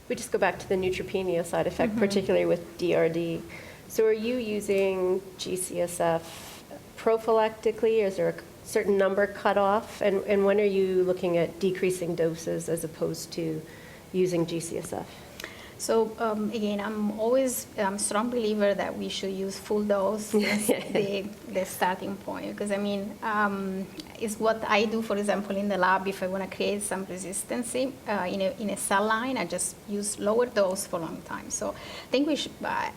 We just go back to the neutropenia side effect, particularly with DRD. So are you using G-CSF prophylactically? Is there a certain number cut off? And when are you looking at decreasing doses as opposed to using G-CSF? So again, I'm always a strong believer that we should use full dose as the starting point, because I mean, it's what I do, for example, in the lab. If I want to create some resistance in a cell line, I just use lower dose for a long time. So I think we should,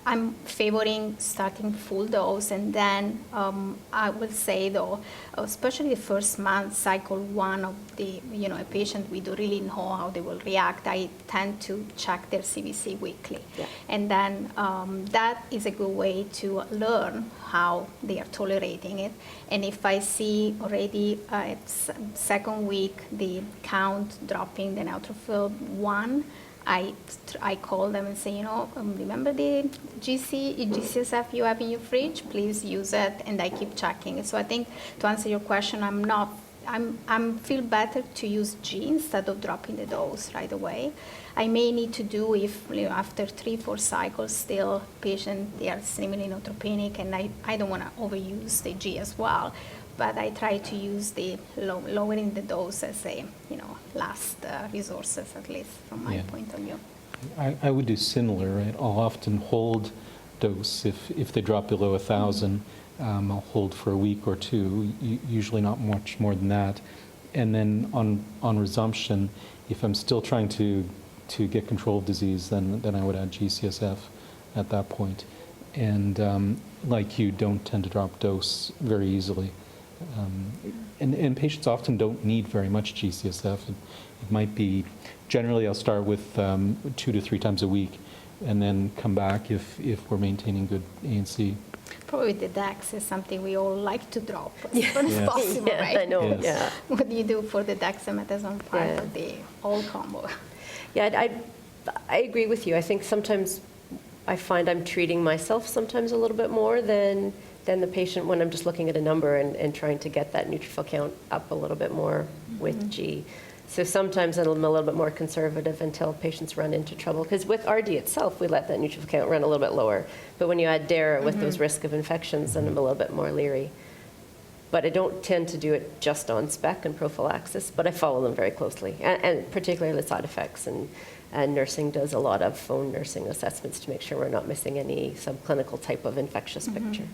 I'm favoring starting full dose, and then I would say though, especially the first month, cycle 1 of the, a patient, we don't really know how they will react. I tend to check their CBC weekly. Yeah. And then that is a good way to learn how they are tolerating it. And if I see already at second week the count dropping, the neutrophil 1, I call them and say, remember the G-CSF you have in your fridge? Please use it, and I keep checking it. So I think to answer your question, I'm feel better to use G instead of dropping the dose right away. I may need to do if after 3-4 cycles still patient they are extremely neutropenic, and I don't want to overuse the G as well. But I try to use the lowering the dose as a last resources, at least from my point of view. I would do similar, right? I'll often hold dose if they drop below 1,000. I'll hold for a week or two, usually not much more than that. And then on resumption, if I'm still trying to get control of disease, then I would add G-CSF at that point. And like you, don't tend to drop dose very easily. And patients often don't need very much G-CSF. It might be, generally I'll start with 2 to 3 times a week and then come back if we're maintaining good ANC. Probably the DEX is something we all like to drop as soon as possible, right? I know, Yes. What do you do for the dexamethasone part of the whole combo? Yeah, I agree with you. I think sometimes I find I'm treating myself sometimes a little bit more than the patient when I'm just looking at a number and trying to get that neutrophil count up a little bit more with G. So sometimes I'm a little bit more conservative until patients run into trouble. Because with RD itself, we let that neutrophil count run a little bit lower. But when you add DARA with those risk of infections, then I'm a little bit more leery. But I don't tend to do it just on spec and prophylaxis, but I follow them very closely, and particularly the side effects. And nursing does a lot of phone nursing assessments to make sure we're not missing any subclinical type of infectious picture.